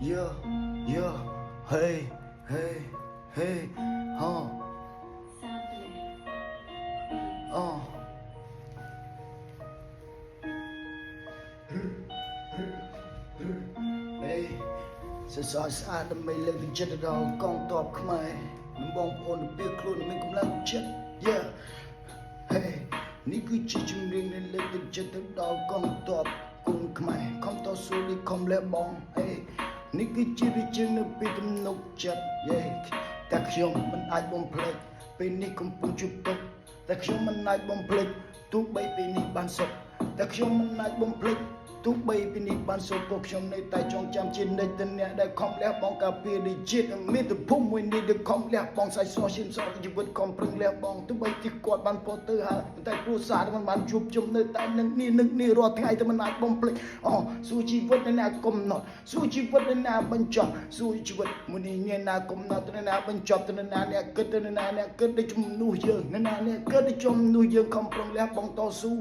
Yeah, yeah, hey, hey, hey, huh, uh. Hey, sẽ soi xa đam mê lên chân đầu con tọp không ai bong ôn được biết luôn mình cũng đang chết. Yeah, hey, ní cứ chỉ chung riêng nên lên chân đầu con tọp cùng không ai không to số đi không lẽ bong. Hey, ní cứ chỉ đi chân được biết tâm nốc chết. Yeah, các형 mình ai bong play bên ní cũng bung chụp tóc. cácខ្ញុំមិនអាចបំភ្លេចទោះបីពេលនេះបានសុខតែខ្ញុំមិនអាចបំភ្លេចទោះបីពេលនេះបានសុខក៏ខ្ញុំនៅតែចងចាំជានិច្ចទៅអ្នកដែលខំលះបង់ការពារដូចជាតិមាតុភូមិមួយនេះដែលខំលះបង់សាច់សឈាមសរជីវិតខំប្រឹងលះបង់ទោះបីទីគាត់បានពោលទៅហើយតែគ្រួសារមិនបានជួបជុំនៅតែនឹងនេះរាល់ថ្ងៃតែមិនអាចបំភ្លេចស៊ូជីវិតនៅណាកំណត់ស៊ូជីវិតនៅណាបញ្ចប់ស៊ូជីវិតមួយនេះអ្នកណាកំណត់ទៅណាបញ្ចប់ទៅណាអ្នកគិតទៅណាអ្នកគិតដូចជំនួសយើងណាអ្នកគិតដូចជំនួសយើងខំប្រឹងលះបង់តស៊ូ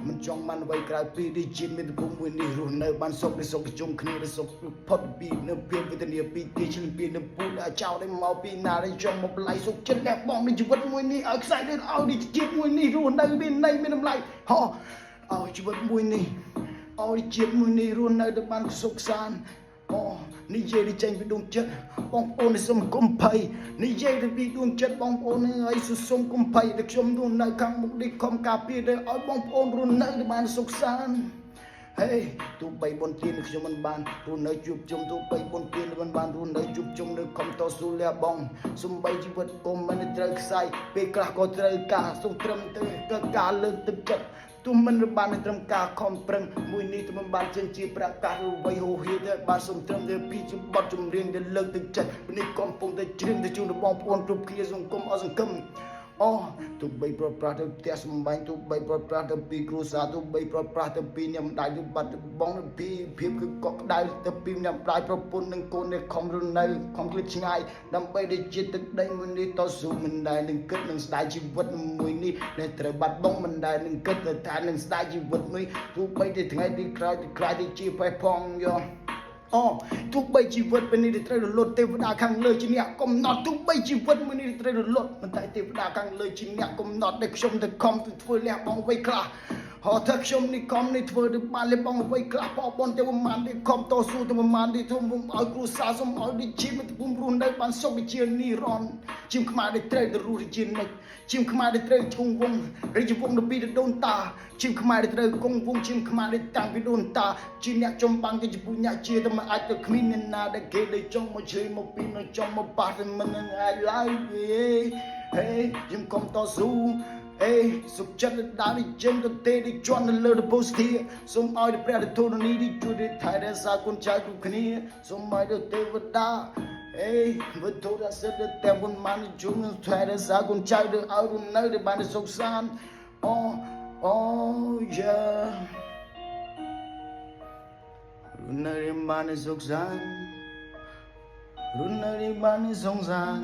មិនចង់បានអ្វីក្រៅពីនេះជាមាតុភូមិមួយនេះរស់នៅបានសុខនៃសុខជុំគ្នាដែលសុខផុតពីនៅភាពវេទនាពីទីឆ្លងពីនៅពូដែលចោលឲ្យមកពីណាដែលចង់មកបល័យសុខចិត្តលះបង់នៃជីវិតមួយនេះឲ្យខ្សែដូចឲ្យនេះជាតិមួយនេះរស់នៅមានន័យមានតម្លៃឲ្យជីវិតមួយនេះឲ្យជាតិមួយនេះរស់នៅទៅបានសុខសាន្តនិយាយទៅចេញពីដួងចិត្តបងប្អូនសូមកុំភ័យនិយាយទៅពីដួងចិត្តបងប្អូនឲ្យសូមកុំភ័យដែលខ្ញុំរស់នៅខាងមុខនេះខំការពារឲ្យបងប្អូនរស់នៅទៅបានសុខសាន្តទោះបីបុណ្យទានខ្ញុំមិនបានរស់នៅជួបជុំទោះបីបុណ្យទានមិនបានរស់នៅជួបជុំនៅខំតស៊ូលះបង់សំបីជីវិតក៏មិនត្រូវខ្សែពេលខ្លះក៏ត្រូវការសូមត្រឹមទៅការលើកទឹកចិត្តទោះមិនបានត្រឹមការខំប្រឹងមួយនេះទៅមិនបានចិញ្ចៀប្រកាសឬវ័យហូរហៀទៅបានសូមត្រឹមទៅពីបទចម្រៀងដែលលើកទឹកចិត្តនេះកំពុងតែច្រៀងទៅជូនបងប្អូនគ្រប់គ្នាសង្គមអស់សង្គមទោះបីប្រប្រាស់ទៅផ្ទះសម្បែងទោះបីប្រប្រាស់ទៅពីគ្រួសារទោះបីប្រប្រាស់ទៅពីអ្នកម្ដាយឬបាត់បងទៅពីភាពគឺកក់ក្ដៅទៅពីអ្នកម្ដាយប្រពន្ធនិងកូនដែលខំរស់នៅខំឃ្លាតឆ្ងាយដើម្បីដែលជាតិទឹកដីមួយនេះតស៊ូមិនដែលនឹងគិតនឹងស្ដាយជីវិតមួយនេះដែលត្រូវបាត់បង់មិនដែលនឹងគិតថានឹងស្ដាយជីវិតមួយទោះបីតែថ្ងៃទីក្រោយទៅជាផេះផងទោះបីជីវិតពេលនេះត្រូវរលត់ទេវតាខាងលើជាអ្នកកំណត់ទោះបីជីវិតមួយនេះត្រូវរលត់ប៉ុន្តែទេវតាខាងលើជាអ្នកកំណត់ដែលខ្ញុំទៅខំទៅធ្វើលះបង់អ្វីខ្លះថាខ្ញុំនេះខំនេះធ្វើទៅបានលះបង់អ្វីខ្លះបងប្អូនទៅប្រមាណនេះខំតស៊ូទៅប្រមាណនេះធំឲ្យគ្រួសារសូមឲ្យដូចជាមាតុភូមិរស់នៅបានសុខវិជានិរន្តរ៍ជាងខ្មែរដែលត្រូវទៅរស់ជានិច្ចជាងខ្មែរដែលត្រូវគង់វង្សរាជវង្សនៅពីដូនតាជាងខ្មែរដែលត្រូវគង់វង្សជាងខ្មែរដែលតាំងពីដូនតាជាអ្នកចំបាំងគេជាពុញាជាតែមិនអាចទៅគ្មានអ្នកណាដែលគេដែលចង់មកជួយមកពីនៅចង់មកប៉ះតែមិននឹងអាចឡើយខ្ញុំខំតស៊ូសុខចិត្តដើរនេះចេញទៅទេនេះជន់នៅលើពោស្ទាសូមឲ្យព្រះធរណីនេះជួយថែរក្សាគុណចៅគ្រប់គ្នាសូមឲ្យទេវតាវិធរសិទ្ធិតែមុនមកនេះជួយថែរក្សាគុណចៅទៅឲ្យរស់នៅទៅបានសុខសាន្តរស់នៅបានសុខសាន្តរស់នៅបានសុខសាន្ត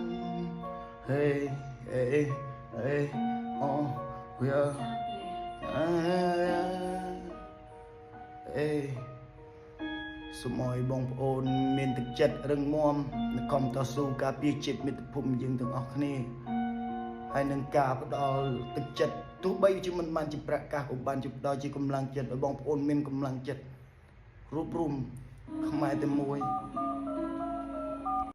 សូមឲ្យបងប្អូនមានទឹកចិត្តរឹងមាំនិងខំតស៊ូការពារជាតិមាតុភូមិយើងទាំងអស់គ្នាហើយនឹងការផ្ដល់ទឹកចិត្តទោះបីជាមិនបានជាប្រកាសក៏បានជាផ្ដល់ជាកម្លាំងចិត្តឲ្យបងប្អូនមានកម្លាំងចិត្តរួបរวมខ្មែរតែមួយ